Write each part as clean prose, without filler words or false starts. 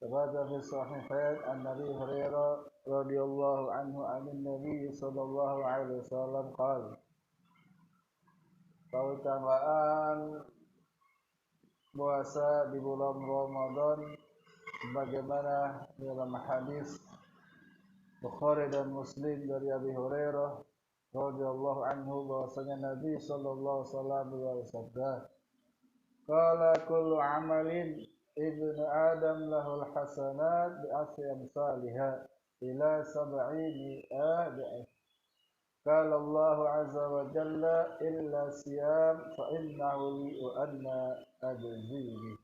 ثبت في الصحيحين عن أبي هريرة رضي الله عنه عن النبي صلى الله عليه وسلم قال keutamaan puasa di bulan Ramadan bagaimana dalam hadis Bukhari dan Muslim dari Abi Hurairah radhiyallahu anhu bahwasanya Nabi sallallahu alaihi wasallam bersabda qala kullu amalin ibnu adam lahul hasanat bi asri amsalihha ila sab'ini ad'af qala Allah azza wa jalla illa siyam fa innahu li wa anna ajzihi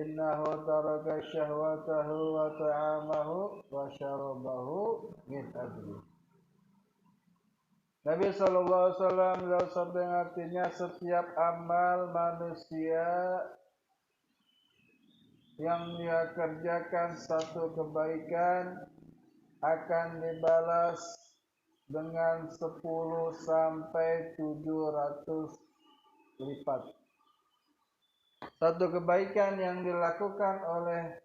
innahu taraka syahwatahu wa ta'amahu wa syarabahu min ajli. Nabi sallallahu alaihi wasallam bersabda yang artinya setiap amal manusia yang dia kerjakan satu kebaikan akan dibalas dengan 10 sampai 700 lipat. Satu kebaikan yang dilakukan oleh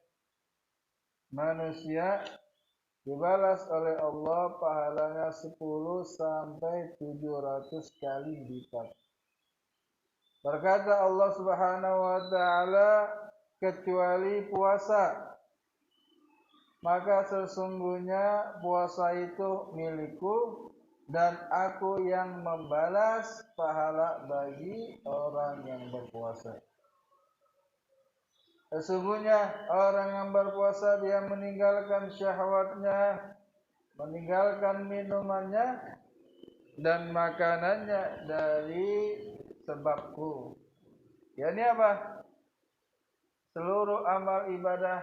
manusia dibalas oleh Allah pahalanya 10 sampai 700 kali lipat. Berkata Allah Subhanahu wa taala, kecuali puasa, maka sesungguhnya puasa itu milikku dan aku yang membalas pahala bagi orang yang berpuasa. Sesungguhnya orang yang berpuasa dia meninggalkan syahwatnya, meninggalkan minumannya dan makanannya dari sebabku. Yani apa? Seluruh amal ibadah,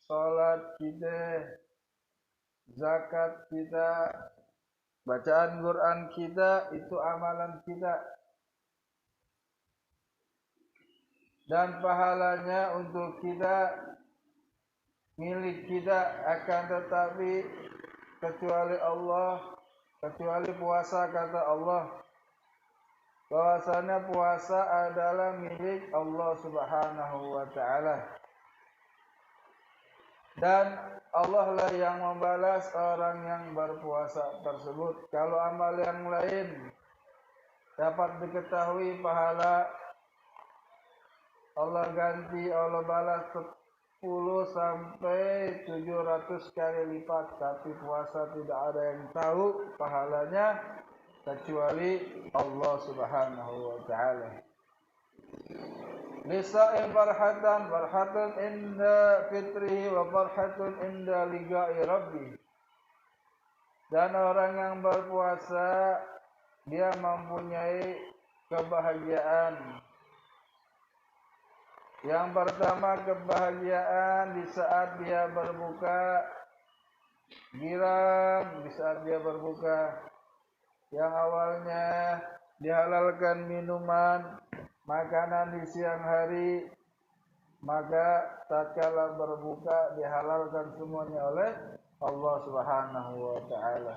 salat kita, zakat kita, bacaan Quran kita, itu amalan kita. Dan pahalanya untuk kita, milik kita, akan tetapi kecuali Allah, kecuali puasa, kata Allah bahwasanya puasa adalah milik Allah Subhanahu wa taala. Dan Allah lah yang membalas orang yang berpuasa tersebut. Kalau amal yang lain dapat diketahui pahala Allah ganti, Allah balas 10 sampai 700 kali lipat, tapi puasa tidak ada yang tahu pahalanya kecuali Allah Subhanahu wa taala. Lisa'in farhatun inda fitrihi wa farhatun inda liqa'i rabbi. Dan orang yang berpuasa dia mempunyai kebahagiaan. Yang pertama, kebahagiaan di saat dia berbuka, girang di saat dia berbuka. Yang awalnya dihalalkan minuman, makanan di siang hari, maka tatkala berbuka dihalalkan semuanya oleh Allah Subhanahu wa taala.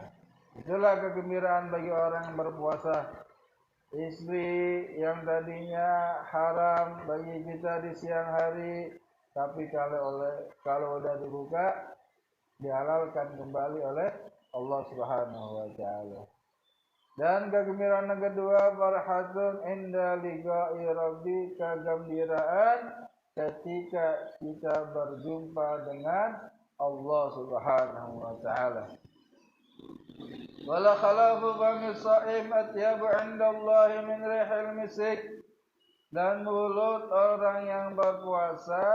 Itulah kegembiraan bagi orang yang berpuasa. Istri yang tadinya haram bagi kita di siang hari, tapi kalau udah dibuka dihalalkan kembali oleh Allah Subhanahu wa taala. Dan kegembiraan yang kedua, farhatun inda liqa'i rabbi, kegembiraan ketika kita berjumpa dengan Allah Subhanahu wa taala. Wala khalafu fami shaim atyabu 'indallahi min rihil misik. Dan mulut orang yang berpuasa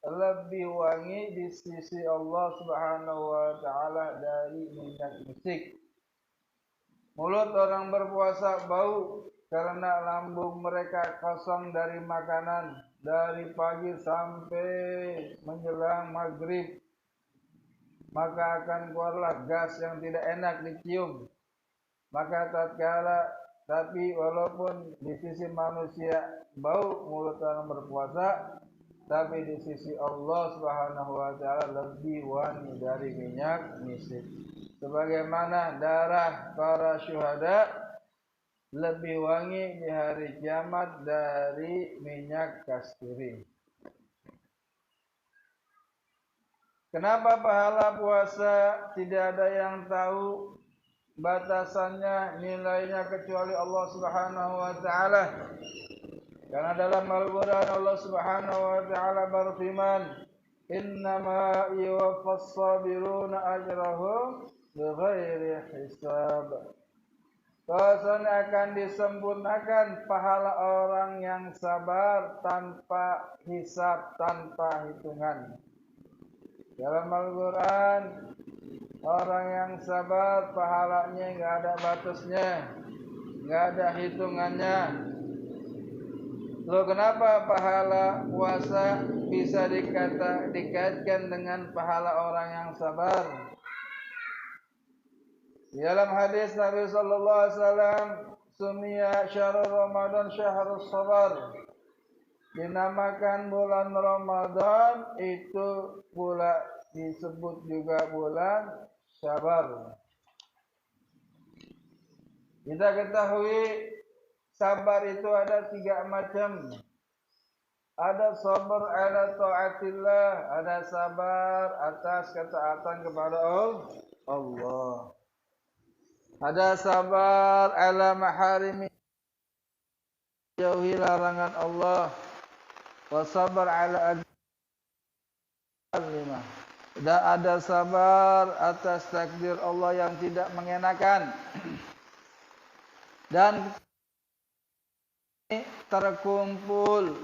lebih wangi di sisi Allah Subhanahu wa taala dari minyak misik. Mulut orang berpuasa bau karena lambung mereka kosong dari makanan dari pagi sampai menjelang maghrib. Maka akan keluarlah gas yang tidak enak dicium. Maka tapi walaupun di sisi manusia bau mulut orang berpuasa, tapi di sisi Allah Subhanahu wa taala lebih wangi dari minyak misik. Sebagaimana darah para syuhada lebih wangi di hari kiamat dari minyak kasturi. Kenapa pahala puasa tidak ada yang tahu batasannya, nilainya kecuali Allah Subhanahu wa taala? Karena dalam Al-Qur'an Allah Subhanahu wa taala berfirman, "Innama yuwaffas sabiruna ajrahum bighairi hisab." Bahwasanya akan disempurnakan pahala orang yang sabar tanpa hisab, tanpa hitungan. Dalam Al-Quran, orang yang sabar pahalanya nggak ada batasnya, nggak ada hitungannya. Loh, kenapa pahala puasa bisa dikaitkan dengan pahala orang yang sabar? Di dalam hadis Nabi sallallahu alaihi wasallam, "Sumiya syahrul Ramadan syahrus sabar." Dinamakan bulan Ramadan itu pula disebut juga bulan sabar. Kita ketahui sabar itu ada 3 macam. Ada sabar ala taatillah, ada sabar atas ketaatan kepada Allah. Ada sabar ala maharimi, jauhi larangan Allah. Wa sabar ala lima. Dan ada sabar atas takdir Allah yang tidak mengenakan. Dan terkumpul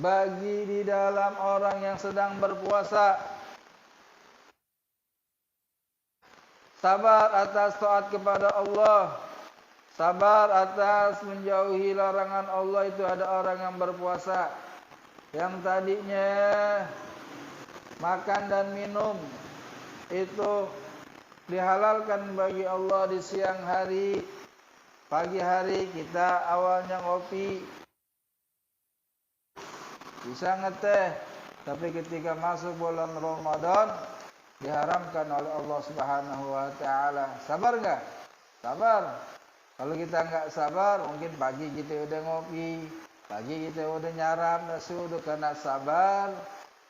bagi di dalam orang yang sedang berpuasa. Sabar atas taat kepada Allah, sabar atas menjauhi larangan Allah, itu ada orang yang berpuasa. Yang tadinya makan dan minum itu dihalalkan bagi Allah di siang hari, pagi hari kita awalnya ngopi, bisa ngeteh, tapi ketika masuk bulan Ramadan diharamkan oleh Allah Subhanahu wa taala. Sabar enggak? Sabar. Kalau kita enggak sabar, mungkin pagi kita udah ngopi, pagi kita udah nyarap nasi uduk. Karena sabar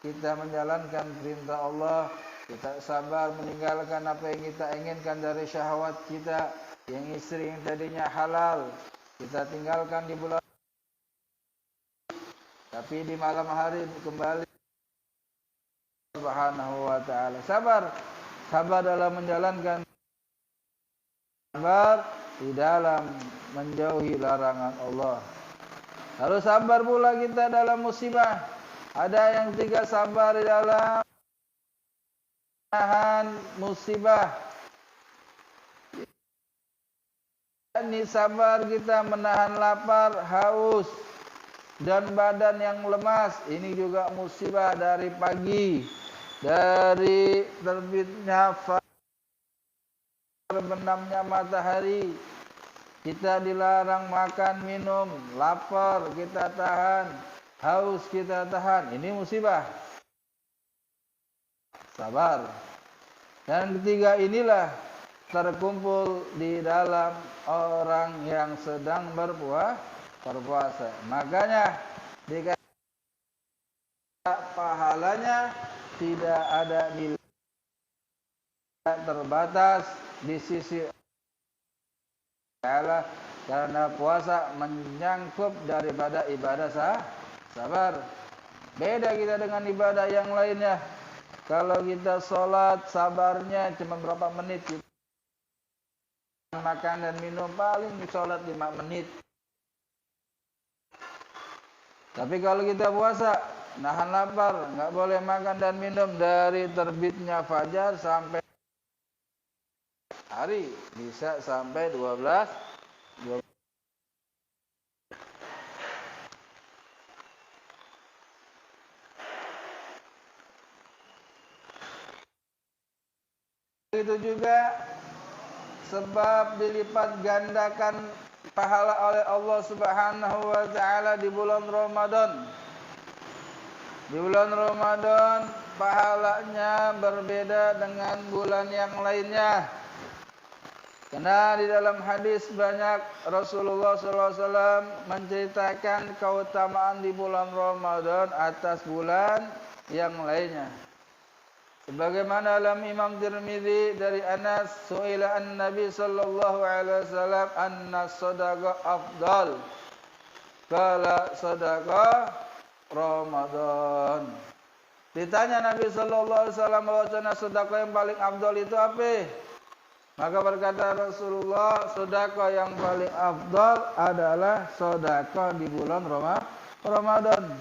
kita menjalankan perintah Allah, kita sabar meninggalkan apa yang kita inginkan dari syahwat kita. Yang istri yang tadinya halal kita tinggalkan di bulan, tapi di malam hari kembali Subhanahu wa ta'ala. Sabar dalam menjalankan, sabar di dalam menjauhi larangan Allah. Harus sabar pula kita dalam musibah. Ada yang 3 sabar di dalam menahan musibah. Ini sabar kita menahan lapar, haus, dan badan yang lemas. Ini juga musibah dari pagi, dari terbitnya terbenamnya matahari. Kita dilarang makan, minum, lapar kita tahan, haus kita tahan. Ini musibah. Sabar. Dan ketiga inilah terkumpul di dalam orang yang sedang berpuasa. Makanya dikata pahalanya tidak ada nilai terbatas di sisi Allah, karena puasa menyangkup daripada ibadah sabar. Beda kita dengan ibadah yang lainnya. Kalau kita sholat, sabarnya cuma berapa menit. Makan dan minum paling sholat 5 menit. Tapi kalau kita puasa, nahan lapar, nggak boleh makan dan minum dari terbitnya fajar sampai hari, bisa sampai 12. Itu juga sebab dilipat gandakan pahala oleh Allah Subhanahu wa taala di bulan Ramadan. Di bulan Ramadan pahalanya berbeda dengan bulan yang lainnya. Karena di dalam hadis banyak Rasulullah SAW menceritakan keutamaan di bulan Ramadan atas bulan yang lainnya. Sebagaimana dalam Imam Tirmizi dari Anas, su'ila an-Nabi sallallahu alaihi wasallam anna sadaqah afdal. Qala sadaqah Ramadan. Ditanya Nabi sallallahu alaihi wasallam bahwasanya sedekah yang paling afdal itu apa? Maka berkata Rasulullah, sedekah yang paling afdal adalah sedekah di bulan Ramadan.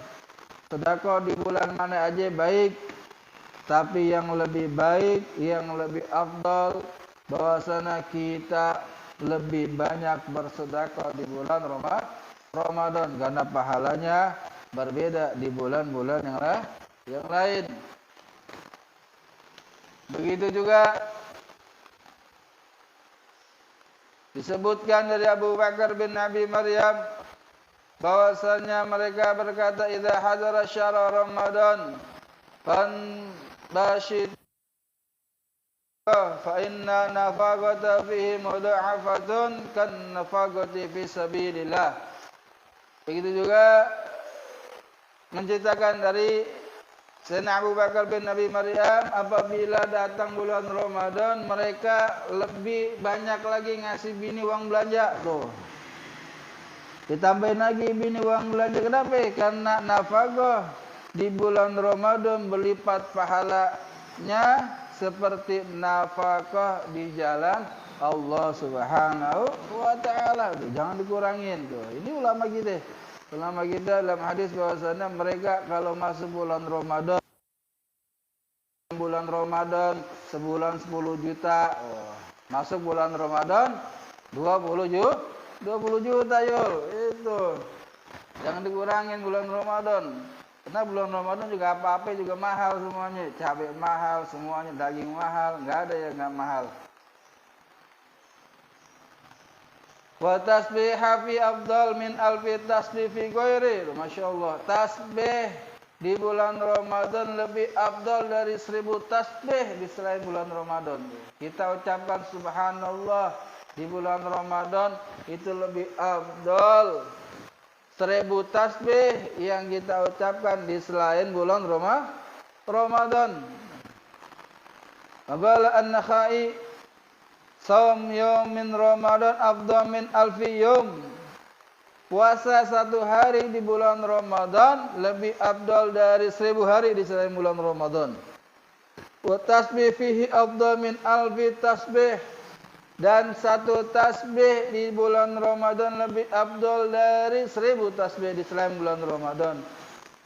Sedekah di bulan mana aja baik, tapi yang lebih baik, yang lebih afdal bahwasanya kita lebih banyak bersedekah di bulan Ramadan karena pahalanya berbeda di bulan-bulan yang lain. Begitu juga disebutkan dari Abu Bakar bin Abi Maryam bahwasanya mereka berkata, idza hadara syahr Ramadan fan bashid fa inna nafaqata fihi mudha'afatun kan nafaqati fi sabilillah. Begitu juga menceritakan dari Sayyidina Abu Bakar bin Abi Maryam, apabila datang bulan Ramadan mereka lebih banyak lagi ngasih bini uang belanja tuh. Ditambahin lagi bini uang belanja, kenapa? Karena nafkah di bulan Ramadan berlipat pahalanya seperti nafkah di jalan Allah Subhanahu wa taala. Jangan dikurangin tuh. Ini ulama kita. Ulama kita dalam hadis bahwasanya mereka kalau masuk bulan Ramadan sebulan 10 juta. Masuk bulan Ramadan 20 juta yul. Itu. Jangan dikurangin bulan Ramadan. Karena bulan Ramadan juga apa-apa juga mahal semuanya. Cabai mahal semuanya, daging mahal, enggak ada yang enggak mahal. Wa tasbihah fi afdal min alfi tasbih fi ghairi. Masyaallah, tasbih di bulan Ramadan lebih afdal dari 1000 tasbih di selain bulan Ramadan. Kita ucapkan subhanallah di bulan Ramadan itu lebih afdal 1000 tasbih yang kita ucapkan di selain bulan Ramadan. Qala an-Nakhai, saum yaum min Ramadan afdal min alfi yaum. Puasa satu hari di bulan Ramadan lebih afdal dari 1000 hari di selain bulan Ramadan. Wa tasbih fihi afdal min alfi tasbih. Dan satu tasbih di bulan Ramadan lebih afdal dari 1000 tasbih di selain bulan Ramadan.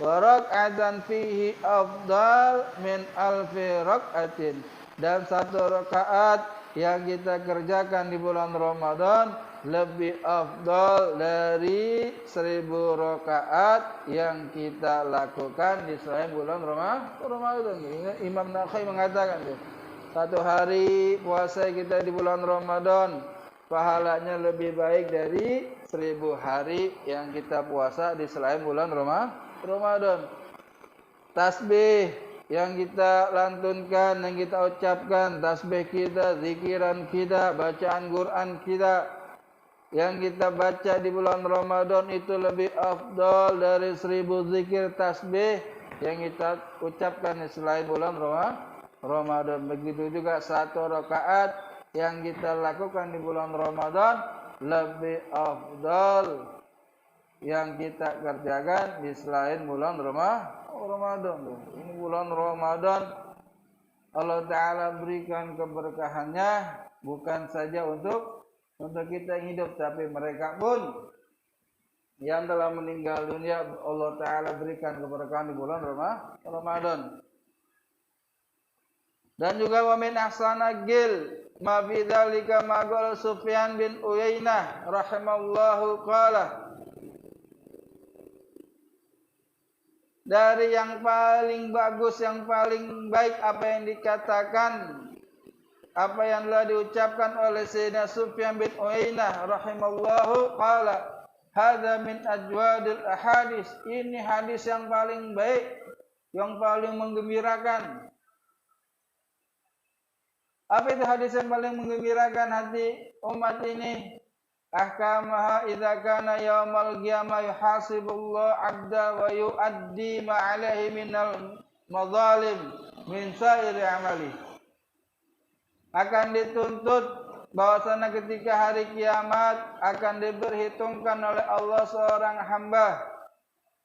Wa rak'atan fihi afdal min alfi rak'atin. Dan satu rakaat yang kita kerjakan di bulan Ramadan lebih afdal dari 1000 rakaat yang kita lakukan di selain bulan Ramadan. Imam Nakhai mengatakan satu hari puasa kita di bulan Ramadan pahalanya lebih baik dari 1000 hari yang kita puasa di selain bulan Ramadan. Tasbih yang kita lantunkan, yang kita ucapkan, tasbih kita, zikiran kita, bacaan Quran kita yang kita baca di bulan Ramadan itu lebih afdal dari 1000 zikir tasbih yang kita ucapkan di selain bulan Ramadan. Begitu juga satu rakaat yang kita lakukan di bulan Ramadan lebih afdal yang kita kerjakan di selain bulan Ramadan. Ini bulan Ramadan Allah Ta'ala berikan keberkahannya bukan saja untuk kita yang hidup, tapi mereka pun yang telah meninggal dunia Allah Ta'ala berikan keberkahan di bulan Ramadan. Dan juga wa min ahsana gil ma fi dzalika ma qala Sufyan bin Uyainah rahimallahu qala, dari yang paling bagus, yang paling baik apa yang dikatakan, apa yang telah diucapkan oleh Sayyidina Sufyan bin Uyainah rahimallahu qala, hadza min ajwadil ahadis. Ini hadis yang paling baik, yang paling menggembirakan. Apa itu hadis yang paling menggembirakan hati umat ini? Ahkamaha idza kana yaumal qiyamah yuhasibullahu 'abda wa yu'addi ma 'alaihi minal madzalim min sa'iri amali. Akan dituntut bahwasanya ketika hari kiamat akan diperhitungkan oleh Allah seorang hamba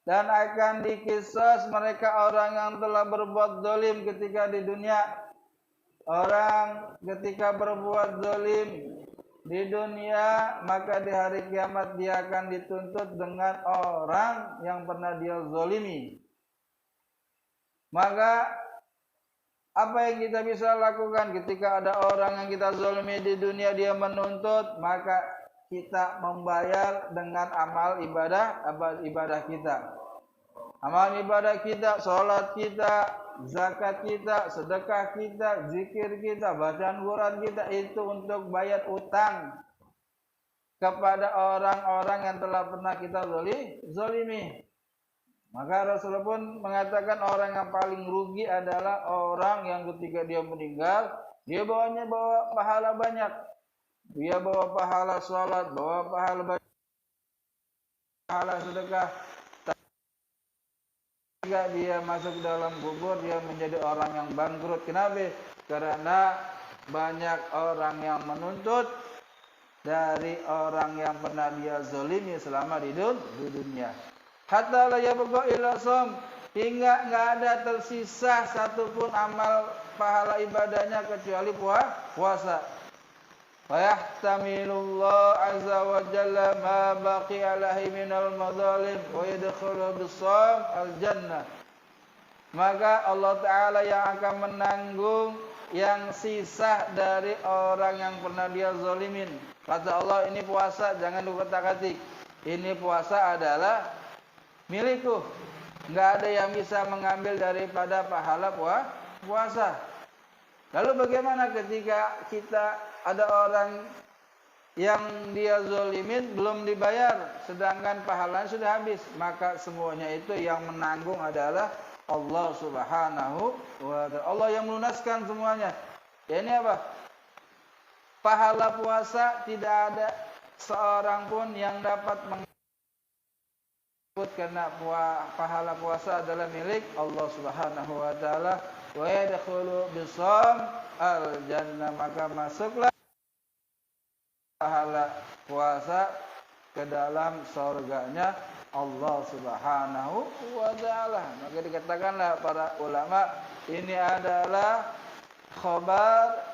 dan akan dikisas mereka orang yang telah berbuat zalim ketika di dunia. Orang ketika berbuat zalim di dunia, maka di hari kiamat dia akan dituntut dengan orang yang pernah dia zalimi. Maka apa yang kita bisa lakukan ketika ada orang yang kita zalimi di dunia, dia menuntut, maka kita membayar dengan amal ibadah kita. Amal ibadah kita, sholat kita, zakat kita, sedekah kita, zikir kita, bacaan Quran kita, itu untuk bayar utang kepada orang-orang yang telah pernah kita zalimi. Maka Rasulullah pun mengatakan orang yang paling rugi adalah orang yang ketika dia meninggal, dia bawa pahala banyak. Dia bawa pahala sholat, bawa pahala sedekah. Jika dia masuk dalam kubur, dia menjadi orang yang bangkrut. Kenapa? Karena banyak orang yang menuntut dari orang yang pernah dia zalimi selama di dunia. Hatta la yabqa illa shaum, hingga enggak ada tersisa satupun amal pahala ibadahnya kecuali puasa. Wa yahtamilullahu azza wa jalla ma baqiya alaihi minal madzalim wa yadkhulu bis-shaum al-jannah. Maka Allah Ta'ala yang akan menanggung yang sisa dari orang yang pernah dia zalimin. Kata Allah, ini puasa jangan dikotak-katik. Ini puasa adalah milikku. Enggak ada yang bisa mengambil daripada pahala puasa. Lalu bagaimana ketika kita ada orang yang dia zalimin belum dibayar, sedangkan pahalanya sudah habis? Maka semuanya itu yang menanggung adalah Allah Subhanahu wa ta'ala. Allah yang melunaskan semuanya. Ya, ini apa? Pahala puasa tidak ada seorang pun yang dapat menyebut, karena pahala puasa adalah milik Allah Subhanahu wa ta'ala. Wa yadkhulu bis-shaum al-jannah, maka masuklah pahala puasa ke dalam surganya Allah Subhanahu wa ta'ala. Maka dikatakanlah para ulama, ini adalah khabar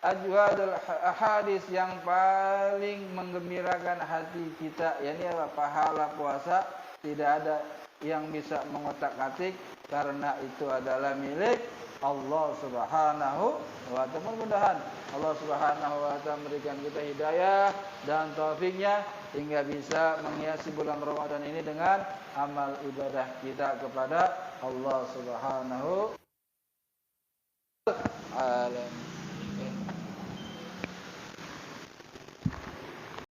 ajwadul hadis yang paling menggembirakan hati kita. Yani pahala puasa tidak ada yang bisa mengotak-atik, karena itu adalah milik Allah Subhanahu wa ta'ala. Mudah-mudahan Allah Subhanahu wa ta'ala memberikan kita hidayah dan taufiknya hingga bisa menghiasi bulan Ramadan ini dengan amal ibadah kita kepada Allah Subhanahu